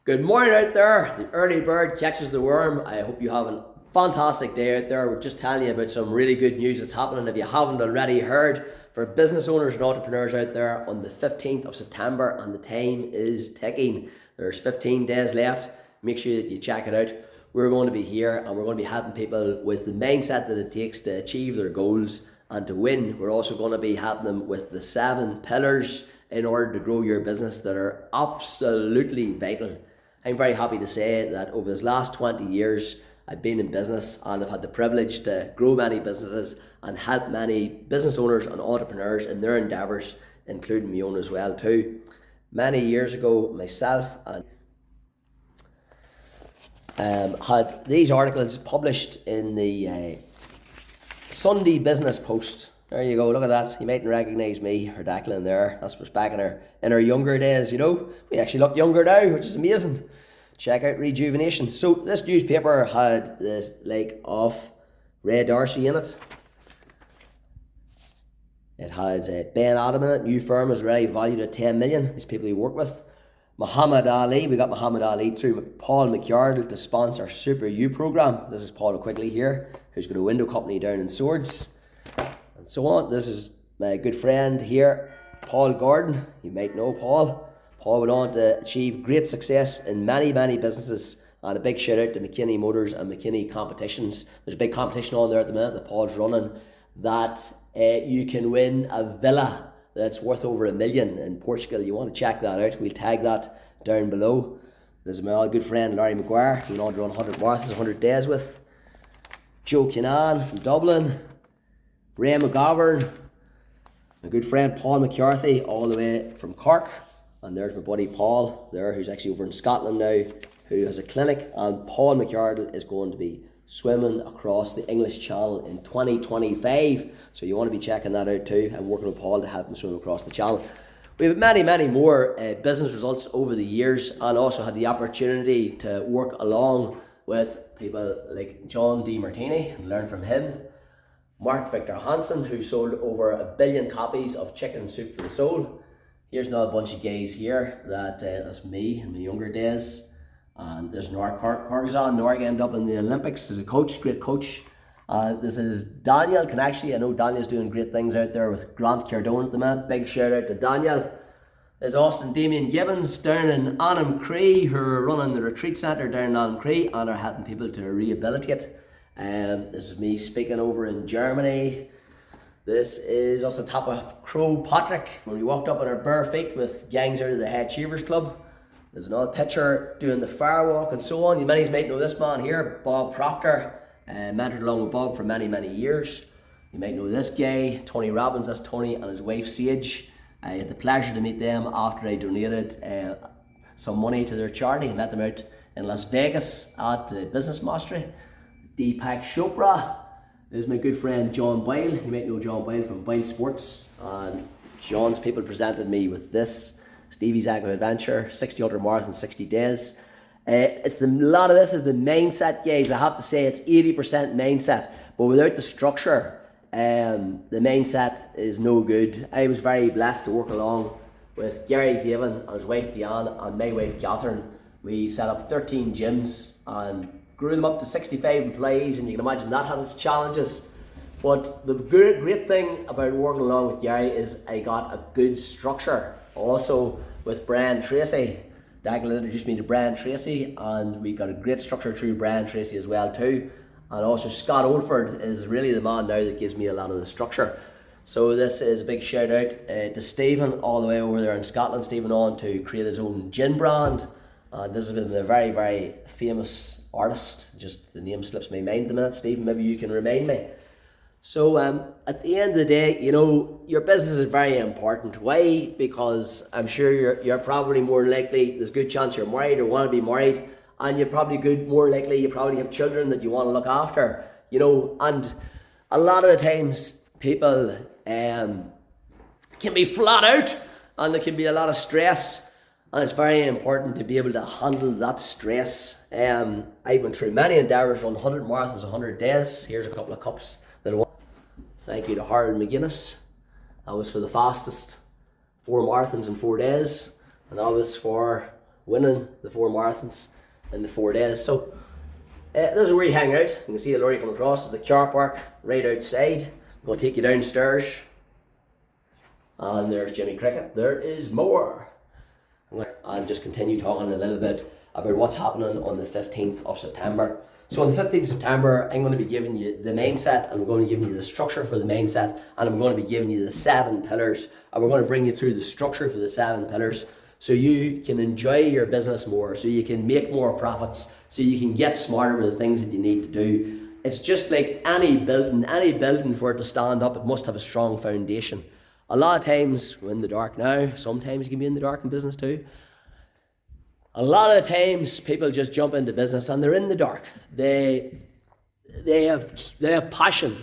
Good morning out there. The early bird catches the worm. I hope you have a fantastic day out there. We're just telling you about some really good news that's happening. If you haven't already heard, for business owners and entrepreneurs out there, on the 15th of September, and the time is ticking. There's 15 days left. Make sure that you check it out. We're going to be here and we're going to be helping people with the mindset that it takes to achieve their goals and to win. We're also going to be helping them with the 7 pillars in order to grow your business that are absolutely vital. I'm very happy to say that over this last 20 years, I've been in business and I've had the privilege to grow many businesses and help many business owners and entrepreneurs in their endeavours, including my own as well too. Many years ago, myself and had these articles published in the Sunday Business Post. There you go, look at that. You mightn't recognise me or Declan there. That's what's back in our younger days, you know. We actually look younger now, which is amazing. Check out Rejuvenation. So this newspaper had this like of Ray D'Arcy in it. It had Ben Adam in it. New firm is already valued at 10 million. These people he worked with. Muhammad Ali. We got Muhammad Ali through Paul McCardle to sponsor Super U program. This is Paul Quigley here, who's got a window company down in Swords. And so on. This is my good friend here, Paul Gordon. You might know Paul. Paul went on to achieve great success in many businesses, and a big shout out to McKinney Motors and McKinney Competitions. There's a big competition on there at the minute that Paul's running that you can win a villa that's worth over $1 million in Portugal. You want to check that out. We'll tag that down below. There's my old good friend Larry Maguire, who went on to run 100 marathons, 100 days with. Joe Kinnan from Dublin. Ray McGovern. My good friend Paul McCarthy, all the way from Cork. And there's my buddy Paul there, who's actually over in Scotland now, who has a clinic. And Paul McCardle is going to be swimming across the English Channel in 2025. So you want to be checking that out too. I'm working with Paul to help him swim across the channel. We have many more business results over the years, and also had the opportunity to work along with people like John D. Martini and learn from him. Mark Victor Hansen, who sold over 1 billion copies of Chicken Soup for the Soul. Here's another bunch of guys here that's me in my younger days. And there's Noir Cargazon. Noir ended up in the Olympics as a coach, great coach. This is Daniel I know Daniel's doing great things out there with Grant Cardone at the minute. Big shout out to Daniel. There's Austin Damien Gibbons down in Anam Cree, who are running the retreat centre down in Anam Cree and are helping people to rehabilitate. This is me speaking over in Germany. This is us on top of Crow Patrick when we walked up on our bare feet with gangs out of the Head Achievers Club. There's another picture doing the fire walk and so on. You many might know this man here, Bob Proctor, mentored along with Bob for many years. You might know this guy, Tony Robbins. That's Tony and his wife Sage. I had the pleasure to meet them after I donated some money to their charity. I met them out in Las Vegas at the Business Mastery. Deepak Chopra is my good friend John Boyle. You might know John Boyle from Boyle Sports. And John's people presented me with this Stevie's Agro Adventure, 60 ultra marathon, 60 days. A lot of this is the mindset, guys. I have to say it's 80% mindset, but without the structure, the mindset is no good. I was very blessed to work along with Gary Haven and his wife Deanne and my wife Catherine. We set up 13 gyms and grew them up to 65 employees, and you can imagine that had its challenges. But the great thing about working along with Gary is I got a good structure. Also with Brian Tracy, Declan introduced me to Brian Tracy, and we got a great structure through Brian Tracy as well too. And also Scott Oldford is really the man now that gives me a lot of the structure. So this is a big shout out to Stephen all the way over there in Scotland. Stephen on to create his own gin brand, and this has been a very famous artist. Just the name slips my mind a minute. Stephen, maybe you can remind me. So at the end of the day, you know, your business is very important. Why? Because I'm sure you're probably more likely, there's a good chance you're married or want to be married, and you're probably more likely you probably have children that you want to look after, you know. And a lot of the times people can be flat out, and there can be a lot of stress, and it's very important to be able to handle that stress. I went through many endeavours, run 100 marathons, 100 days. Here's a couple of cups that I want. Thank you to Harold McGuinness. That was for the fastest 4 marathons in 4 days, and that was for winning the 4 marathons in the 4 days. So this is where you hang out. You can see the lorry coming across. There's a car park right outside. I'm going to take you downstairs. And there's Jimmy Cricket. There is more. And just continue talking a little bit about what's happening on the 15th of September. So on the 15th of September, I'm going to be giving you the main set, and I'm going to be giving you the structure for the main set, and I'm going to be giving you the 7 pillars, and we're going to bring you through the structure for the 7 pillars so you can enjoy your business more, so you can make more profits, so you can get smarter with the things that you need to do. It's just like any building for it to stand up, it must have a strong foundation. A lot of times we're in the dark now, sometimes you can be in the dark in business too. A lot of times people just jump into business and they're in the dark. They have passion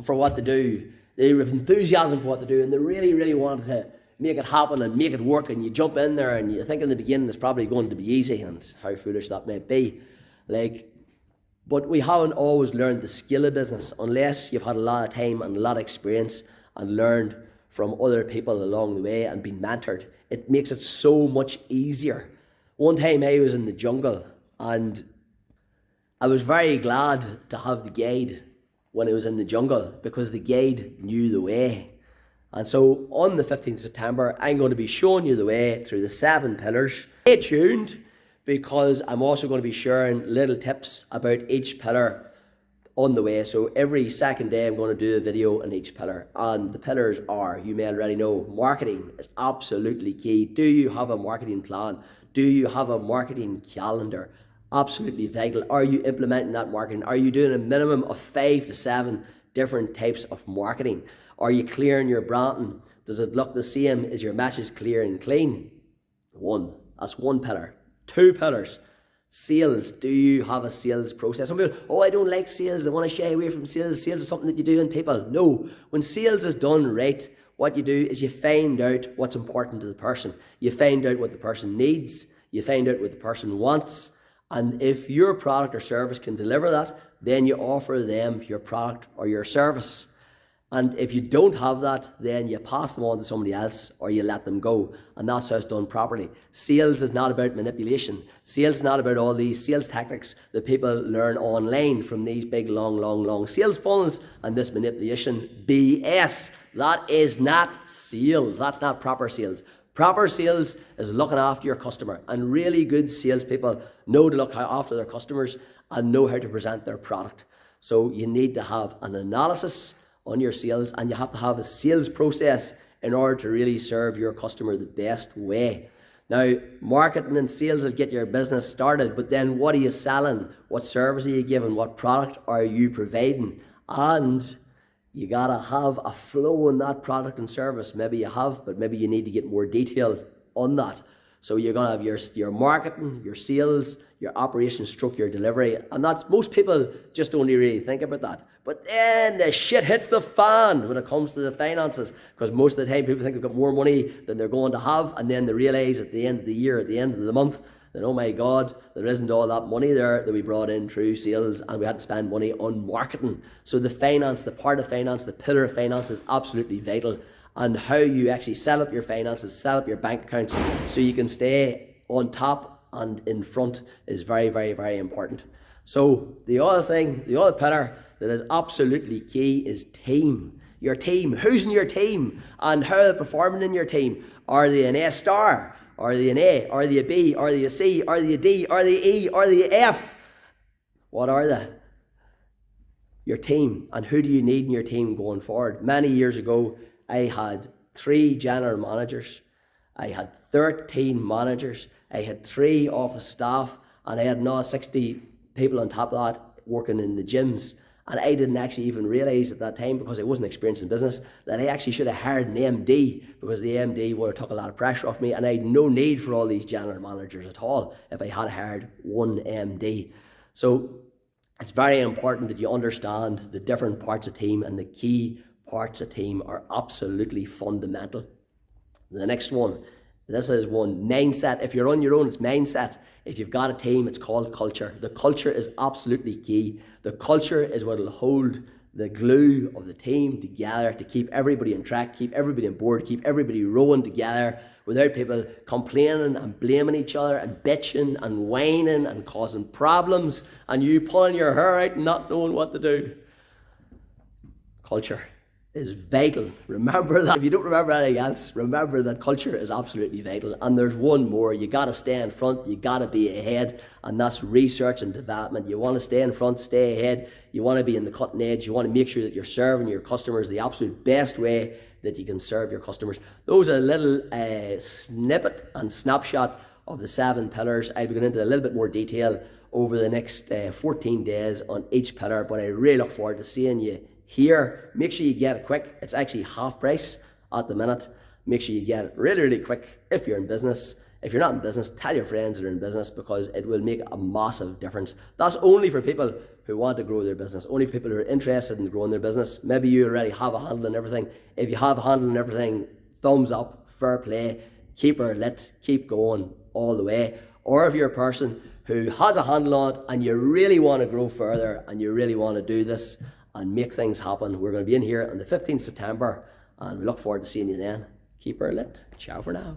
for what they do. They have enthusiasm for what they do, and they really, really want to make it happen and make it work. And you jump in there and you think in the beginning it's probably going to be easy, and how foolish that may be. But we haven't always learned the skill of business unless you've had a lot of time and a lot of experience and learned from other people along the way and been mentored. It makes it so much easier. One time I was in the jungle and I was very glad to have the guide when I was in the jungle, because the guide knew the way. And so on the 15th of September, I'm going to be showing you the way through the 7 pillars. Stay tuned, because I'm also going to be sharing little tips about each pillar on the way. So every second day I'm going to do a video on each pillar. And the pillars are, you may already know, marketing is absolutely key. Do you have a marketing plan? Do you have a marketing calendar? Absolutely vital. Are you implementing that marketing? Are you doing a minimum of 5 to 7 different types of marketing? Are you clearing your branding? Does it look the same? Is your message clear and clean? That's one pillar. 2 pillars. Sales. Do you have a sales process? Some people, I don't like sales. They want to shy away from sales. Sales is something that you do in people. No. When sales is done right, what you do is you find out what's important to the person. You find out what the person needs. You find out what the person wants. And if your product or service can deliver that, then you offer them your product or your service. And if you don't have that, then you pass them on to somebody else or you let them go. And that's how it's done properly. Sales is not about manipulation. Sales is not about all these sales tactics that people learn online from these big, long sales funnels and this manipulation BS. That is not sales. That's not proper sales. Proper sales is looking after your customer, and really good salespeople know to look after their customers and know how to present their product. So you need to have an analysis on your sales, and you have to have a sales process in order to really serve your customer the best way. Now, marketing and sales will get your business started, but then what are you selling? What service are you giving? What product are you providing? And you gotta have a flow in that product and service. Maybe you have, but maybe you need to get more detail on that. So you're gonna have your marketing, your sales, your operations, your delivery, and that's, most people just only really think about that. But then the shit hits the fan when it comes to the finances, because most of the time people think they've got more money than they're going to have, and then they realize at the end of the year, at the end of the month, that, oh my God, there isn't all that money there that we brought in through sales, and we had to spend money on marketing. So the finance, the part of finance, the pillar of finance is absolutely vital. And how you actually set up your finances, set up your bank accounts so you can stay on top and in front is very, very, very important. So the other pillar that is absolutely key is team. Your team. Who's in your team? And how are they performing in your team? Are they an A star? Are they an A? Are they a B? Are they a C? Are they a D? Are they E? Are they a F? What are they? Your team. And who do you need in your team going forward? Many years ago, I had 3 general managers, I had 13 managers, I had 3 office staff, and I had now 60 people on top of that working in the gyms. And I didn't actually even realise at that time, because I wasn't experienced in business, that I actually should have hired an MD, because the MD would have took a lot of pressure off me, and I had no need for all these general managers at all if I had hired one MD. So it's very important that you understand the different parts of team, and the key parts of team are absolutely fundamental. The next one, this is one, mindset. If you're on your own, it's mindset. If you've got a team, it's called culture. The culture is absolutely key. The culture is what will hold the glue of the team together to keep everybody on track, keep everybody on board, keep everybody rowing together without people complaining and blaming each other and bitching and whining and causing problems and you pulling your hair out and not knowing what to do. Culture is vital. Remember that. If you don't remember anything else, remember that culture is absolutely vital. And there's one more. You got to stay in front. You got to be ahead. And that's research and development. You want to stay in front, stay ahead. You want to be in the cutting edge. You want to make sure that you're serving your customers the absolute best way that you can serve your customers. Those are a little snippet and snapshot of the 7 pillars. I'll be going into a little bit more detail over the next 14 days on each pillar. But I really look forward to seeing you here. Make sure you get it quick. It's actually half price at the minute. Make sure you get it really, really quick if you're in business. If you're not in business, tell your friends that are in business because it will make a massive difference. That's only for people who want to grow their business, only for people who are interested in growing their business. Maybe you already have a handle on everything. If you have a handle on everything, thumbs up, fair play, keep her lit, keep going all the way. Or if you're a person who has a handle on it and you really want to grow further and you really want to do this and make things happen, we're going to be in here on the 15th September and we look forward to seeing you then. Keep her lit. Ciao for now.